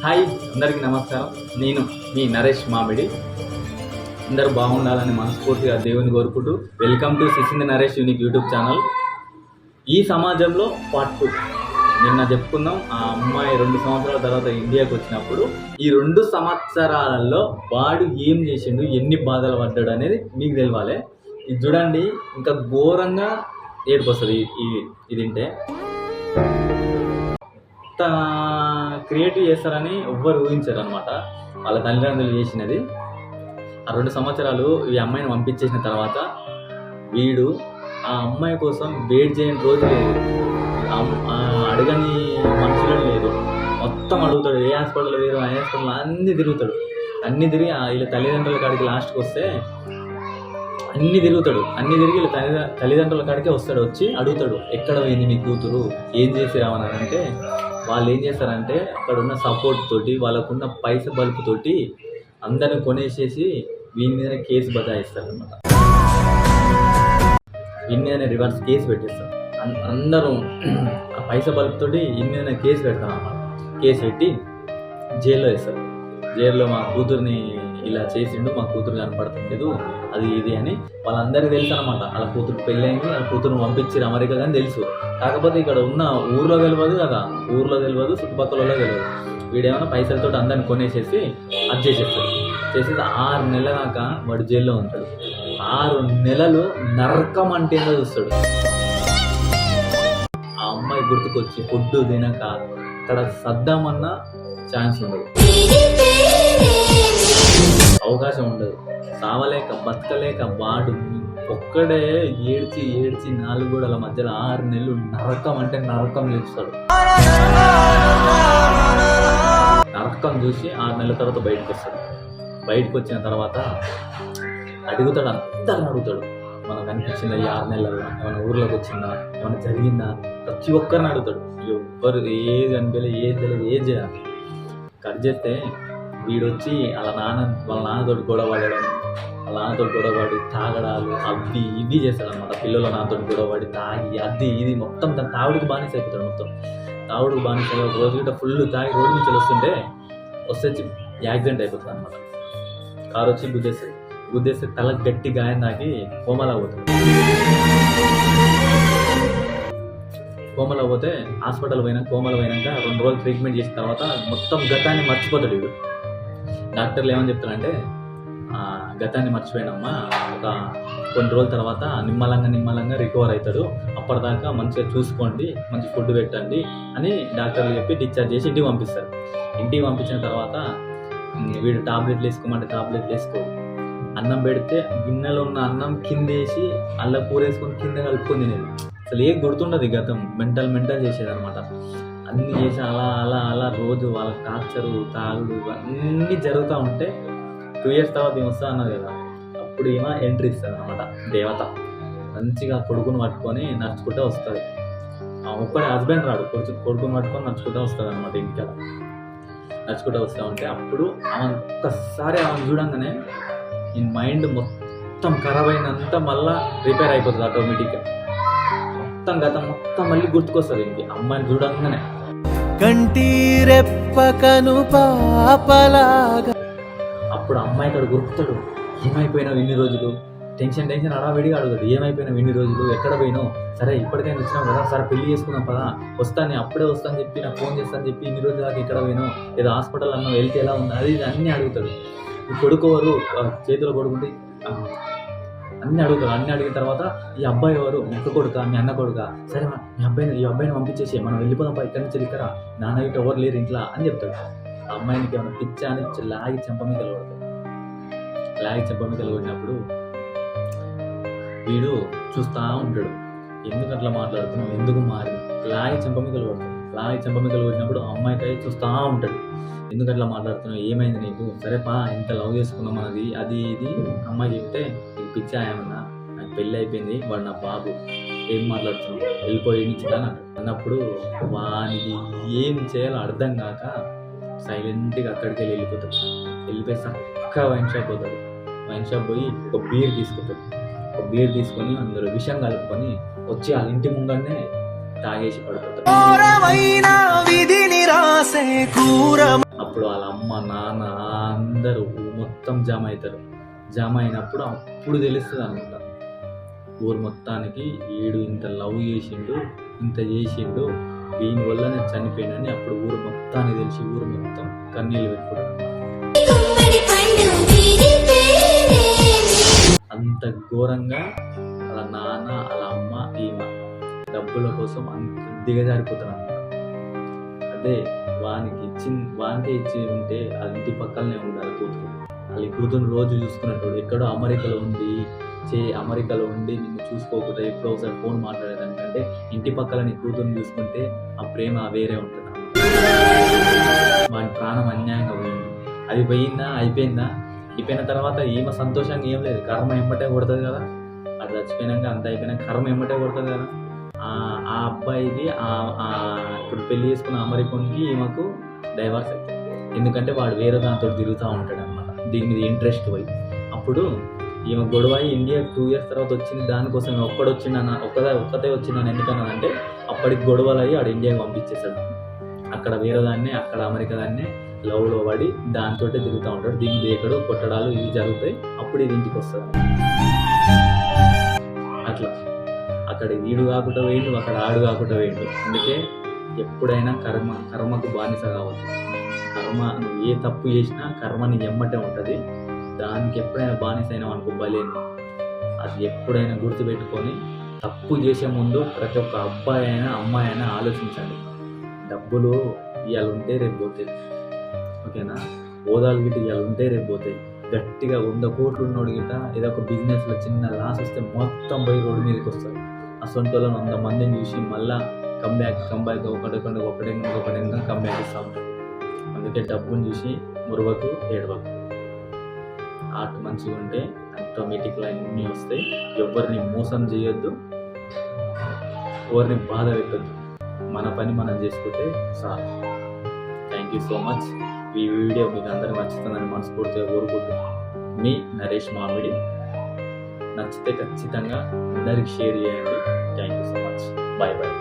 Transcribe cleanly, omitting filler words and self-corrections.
Hi అందరికీ నమస్కారం. నేను మీ నరేష్ మామిడి. అందరూ బాగుండాలని మనస్ఫూర్తిగా దేవుని కోరుకుంటూ వెల్కమ్ టు సిసింది నరేష్ యూనిక్ యూట్యూబ్ ఛానల్. ఈ సమాజంలో పార్ట్ 2 నిన్న చెప్పుకుందాం. ఆ అమ్మాయి 2 సంవత్సరాల తర్వాత ఇండియాకి వచ్చినప్పుడు ఈ 2 సంవత్సరాలలో వాడు ఏం చేసిండు, ఎన్ని బాధలు పడ్డాడు అనేది మీకు తెలియాలి. ఇది చూడండి, ఇంకా ఘోరంగా ఏడుపు వస్తుంది ఇది వింటే. తన క్రియేటివ్ చేస్తారని ఎవ్వరు ఊహించారు అనమాట. వాళ్ళ తల్లిదండ్రులు చేసినది. ఆ 2 సంవత్సరాలు ఈ అమ్మాయిని పంపించేసిన తర్వాత వీడు ఆ అమ్మాయి కోసం వెయిట్ చేయని రోజు లేదు, అడగని మనుషులను లేదు. మొత్తం అడుగుతాడు. ఏ హాస్పిటల్ వేరు, ఆ హాస్పిటల్ అన్నీ తిరుగుతాడు. అన్నీ తిరిగి వీళ్ళ తల్లిదండ్రుల కాడికి లాస్ట్కి వస్తే అన్నీ తిరుగుతాడు. అన్నీ తిరిగి వీళ్ళ తల్లిదండ్రుల కాడికే వస్తాడు. వచ్చి అడుగుతాడు, ఎక్కడ పోయింది మీ కూతురు, ఏం చేసి రావని. అంటే వాళ్ళు ఏం చేస్తారంటే అక్కడ ఉన్న సపోర్ట్ తోటి, వాళ్ళకున్న పైస బల్బు తోటి అందరిని కొనేసేసి వీని మీద కేసు బదాయిస్తారు అనమాట. వీని మీదనే రివర్స్ కేసు పెట్టేస్తారు. అందరూ ఆ పైస బల్బు తోటి వీని మీద కేసు పెడతారు అన్నమాట. కేసు పెట్టి జైల్లో వేస్తారు. జైల్లో మా కూతుర్ని ఇలా చేసిండు, మా కూతురు కనపడుతుంది అది ఇది అని వాళ్ళందరికీ తెలుసు అనమాట. వాళ్ళ కూతురు పెళ్ళైంది, వాళ్ళ కూతురుని పంపించారు అమెరికా కానీ తెలుసు. కాకపోతే ఇక్కడ ఉన్న ఊర్లో తెలియదు కదా, ఊర్లో తెలియదు, చుట్టుపక్కలలో తెలియదు. వీడేమైనా పైసలతో అందరిని కొనేసేసి అది చేసేస్తాడు. చేసేసి 6 నెలల దాకా వాడు జైల్లో ఉంటాడు. 6 నెలలు నరకం అంటే ఏందో చూస్తాడు. ఆ అమ్మాయి గుర్తుకొచ్చి ఫుడ్ తినక అక్కడ సద్దామన్న ఛాన్స్ ఉండదు, అవకాశం ఉండదు. సావలేక బతకలేక వాడు ఒక్కడే ఏడ్చి 4 గోడల మధ్యలో 6 నెలలు నరకం అంటే నరకం చూస్తాడు. నరకం చూసి 6 నెలల తర్వాత బయటకు వస్తాడు. బయటకు వచ్చిన తర్వాత అడుగుతాడు, అందరిని అడుగుతాడు, మనకు అనిపించిందా ఈ 6 నెలల్లో ఏమైనా ఊర్లోకి వచ్చిందా, ఏమైనా జరిగిందా, ప్రతి ఒక్కరిని అడుగుతాడు. ఎవ్వరు ఏది అనిపించలేదు, ఏది తెలియదు, ఏది చేయాలి. కట్ చేస్తే వీడొచ్చి వాళ్ళ నాన్నతో గొడవ పడడం, వాళ్ళ నాన్నతో గొడవపడి తాగడాలు అవి ఇవి చేస్తాడు అనమాట. పిల్లల నాన్నతో గొడవపడి తాగి అది ఇది మొత్తం తన తాగుడికి బానిస అయిపోతాడు. మొత్తం తాగుడికి బానిస. ఒక రోజు గిట్ట ఫుల్ తాగి రోడ్డు నుంచి వస్తుంటే యాక్సిడెంట్ అయిపోతుంది అనమాట. కారు వచ్చి గుద్దేస్తే తలకు గట్టి గాయం తాకి కోమలా పోతుంది. కోమలో పోతే హాస్పిటల్ పోయినాక 2 రోజులు ట్రీట్మెంట్ చేసిన తర్వాత మొత్తం గతాన్ని మర్చిపోతాడు వీడు. డాక్టర్లు ఏమని చెప్తారంటే, గతాన్ని మర్చిపోయినమ్మా, ఒక కొన్ని రోజుల తర్వాత నిమ్మలంగా రికవర్ అవుతాడు, అప్పటిదాకా మంచిగా చూసుకోండి, మంచి ఫుడ్ పెట్టండి అని డాక్టర్లు చెప్పి డిశ్చార్జ్ చేసి ఇంటికి పంపిస్తారు. ఇంటికి పంపించిన తర్వాత వీడు టాబ్లెట్లు వేసుకోమంటే టాబ్లెట్లు వేసుకోడు. అన్నం పెడితే గిన్నెలో ఉన్న అన్నం కిందేసి అల్ల కూర వేసుకొని కింద కలుపుకొని తినేది. అసలు ఏం గుర్తుండదు. గతం మెంటల్ చేసేది అనమాట. అన్నీ చేసి అలా రోజు వాళ్ళ టార్చరు, తాగుడు అన్నీ జరుగుతూ ఉంటే 2 years తర్వాత ఏం వస్తా అన్నది కదా, అప్పుడు ఏమో ఎంట్రీ ఇస్తుంది అనమాట దేవత. మంచిగా కొడుకుని పట్టుకొని నడుచుకుంటూ వస్తుంది. ఒక్కడే హస్బెండ్ రాడు, కొడుకుని పట్టుకొని నడుచుకుంటూ వస్తుంది అనమాట. ఇంటికి నడుచుకుంటూ వస్తూ ఉంటే అప్పుడు ఒక్కసారి చూడంగానే ఈ మైండ్ మొత్తం ఖరాబ్ అయినంత మళ్ళీ రిపేర్ అయిపోతుంది ఆటోమేటిక్గా. గతం మొత్తం మళ్ళీ గుర్తుకొస్తుంది ఇంటి అమ్మాయిని చూడంగానే. కంటి రెప్పకను పాపలాగా అప్పుడు అమ్మాయి ఇక్కడ గుర్తుతాడు, ఏమైపోయినావు ఇన్ని రోజులు, టెన్షన్ అడావిడిగా అడుగుతాడు, ఏమైపోయినావు ఇన్ని రోజులు, ఎక్కడ పోయినావు, సరే ఇప్పటికైనా వచ్చినావు కదా, సరే పెళ్లి చేసుకున్నాం పదా, వస్తాను అప్పుడే వస్తాను చెప్పి నాకు ఫోన్ చేస్తాను చెప్పి ఇన్ని రోజులు దాకా ఎక్కడ పోయినావు, ఏదో హాస్పిటల్ అన్నావు, వెళ్తే ఎలా ఉంది, అది ఇది అన్నీ అడుగుతాడు. ఈ కొడుకోవరు చేతిలో కొడుకుంటే అన్నీ అడుగుతాడు. అన్నీ అడిగిన తర్వాత ఈ అబ్బాయి ఎవరు, మీ అక్క కొడుక, మీ అన్న కొడుక, సరే ఈ అబ్బాయిని పంపించేసి మనం వెళ్ళిపోదాం ఇక్కడి నుంచి ఇక్కడ, నాన్న ఇటు ఎవరు లేరు ఇంట్లో అని చెప్తాడు. ఆ అమ్మాయినికి ఏమైనా పిచ్చా అని లాగి చెంప మీద కలగొడతాడు. కొట్టినప్పుడు వీడు చూస్తూ ఉంటాడు, ఎందుకు అట్లా మాట్లాడుతున్నావు, ఎందుకు మారి లాగి చెంప మీద కొట్టినప్పుడు అమ్మాయికి చూస్తూ ఉంటాడు, ఎందుకు అట్లా మాట్లాడుతున్నావు, ఏమైంది నీకు, సరేపా ఎంత లవ్ చేసుకున్నాం మనది అది ఇది. అమ్మాయి చెప్తే ఇది పిచ్చా ఏమన్నా, నాకు పెళ్ళి అయిపోయింది, వాడు నా బాబు, ఏం మాట్లాడుతున్నావు, వెళ్ళిపోయి ఇచ్చాను అన్నప్పుడు వానికి ఏం చేయాలో అర్థం కాక సైలెంట్గా అక్కడికి వెళ్ళిపోతాడు. వెళ్ళిపోయి చక్కగా వైన్ షాప్ పోతాడు. వైన్ షాప్ పోయి ఒక బీర్ తీసుకొని అందులో విషం కలుపుకొని వచ్చి వాళ్ళ ఇంటి ముంగనే తాగేసి పడిపోతాడు. అప్పుడు వాళ్ళ అమ్మ నాన్న అందరూ మొత్తం జమ అవుతారు. జమ అయినప్పుడు అప్పుడు తెలుస్తుంది అనమాట ఊరు మొత్తానికి ఈడు ఇంత లవ్ చేసిండు, ఇంత చేసిండు, దీనివల్లనే చనిపోయినని అప్పుడు ఊరు మొత్తానికి తెలిసి ఊరు మొత్తం కన్నీళ్ళు పెట్టుకుంటారు. అంత ఘోరంగా వాళ్ళ నాన్న వాళ్ళ అమ్మ ఈమె డబ్బుల కోసం అంత దిగజారిపోతారు అనమాట. అదే వానికే ఇచ్చి ఉంటే వాళ్ళ ఇంటి పక్కనే ఉండాలి కూతురు. వాళ్ళ కూతురు రోజు చూసుకున్నట్టు ఎక్కడో అమెరికాలో ఉండి నిన్ను చూసుకోకుండా ఎప్పుడో ఒకసారి ఫోన్ మాట్లాడేదానికంటే ఇంటి పక్కల నీ కూతురుని చూసుకుంటే ఆ ప్రేమ వేరే ఉంటుంది. వాడి ప్రాణం అన్యాయంగా పోయింది. అది పోయిందా, అయిపోయిన తర్వాత ఈమె సంతోషంగా ఏం లేదు, కర్మ ఎమ్మటే కొడుతుంది కదా. అది చచ్చిపోయినాక అంత అయిపోయినాక కర్మ ఎమ్మటే కొడుతుంది కదా. ఆ అబ్బాయికి ఇప్పుడు పెళ్లి చేసుకున్న అమెరికన్కి ఈమెకు డైవర్స్ అవుతుంది. ఎందుకంటే వాడు వేరే దాంతో తిరుగుతూ ఉంటాడు అనమాట, దీని మీద ఇంట్రెస్ట్ పోయి. అప్పుడు ఈమె గొడవ ఇండియా 2 years తర్వాత వచ్చింది. దానికోసం ఒక్కతే వచ్చిందని ఎందుకన్నానంటే అప్పటికి గొడవలు అయ్యి ఆడు ఇండియాకి పంపించేస్తాడు. అక్కడ వేరే దాన్ని, అక్కడ అమెరికా దాన్ని లవ్లో పడి దాంతో తిరుగుతూ ఉంటాడు. దీన్ని దేకడు, కొట్టడాలు ఇవి జరుగుతాయి. అప్పుడు ఇది ఇంటికి వస్తుంది. అట్లా అక్కడ ఈడు కాకుండా వేయండు, అక్కడ ఆడు కాకుండా వేయండు. అందుకే ఎప్పుడైనా కర్మకు బానిస కావచ్చు. నువ్వు ఏ తప్పు చేసినా కర్మ నీ ఎమ్మటే ఉంటుంది. దానికి ఎప్పుడైనా బానిస అయినా అనుకో బలేను. అది ఎప్పుడైనా గుర్తుపెట్టుకొని తప్పు చేసే ముందు ప్రతి ఒక్క అబ్బాయి అయినా అమ్మాయి అయినా ఆలోచించండి. డబ్బులు ఇవాళ ఉంటే రేపు పోతాయి, ఓకేనా. హోదాలు గిట్ట ఇవాళ ఉంటే రేపు పోతాయి. గట్టిగా 100 కోట్లు ఉన్నోడు గిట్ట ఏదో ఒక బిజినెస్లో చిన్న లాస్ వస్తే మొత్తం పోయి రోడ్డు మీదకి వస్తారు. అసొంటి వాళ్ళని 100 మందిని చూసి మళ్ళీ కంబ్యాక్ ఒకటే కంబ్యాక్ ఇస్తూ ఉంటారు. అందుకే డబ్బుని చూసి మురవకు, ఏడవకు. ఆర్ట్ మంచిగా ఉంటే ఆటోమేటిక్గా అన్నీ వస్తాయి. ఎవరిని మోసం చేయొద్దు, ఎవరిని బాధ పెట్టద్దు. మన పని మనం చేసుకుంటే చాలు. Thank you so much. ఈ వీడియో మీకు అందరికీ నచ్చుతుందని మనస్ఫూర్తిగా కోరుకుంటున్నాను. మీ నరేష్ మామిడి. నచ్చితే ఖచ్చితంగా అందరికి షేర్ చేయండి. Thank you so much. Bye bye.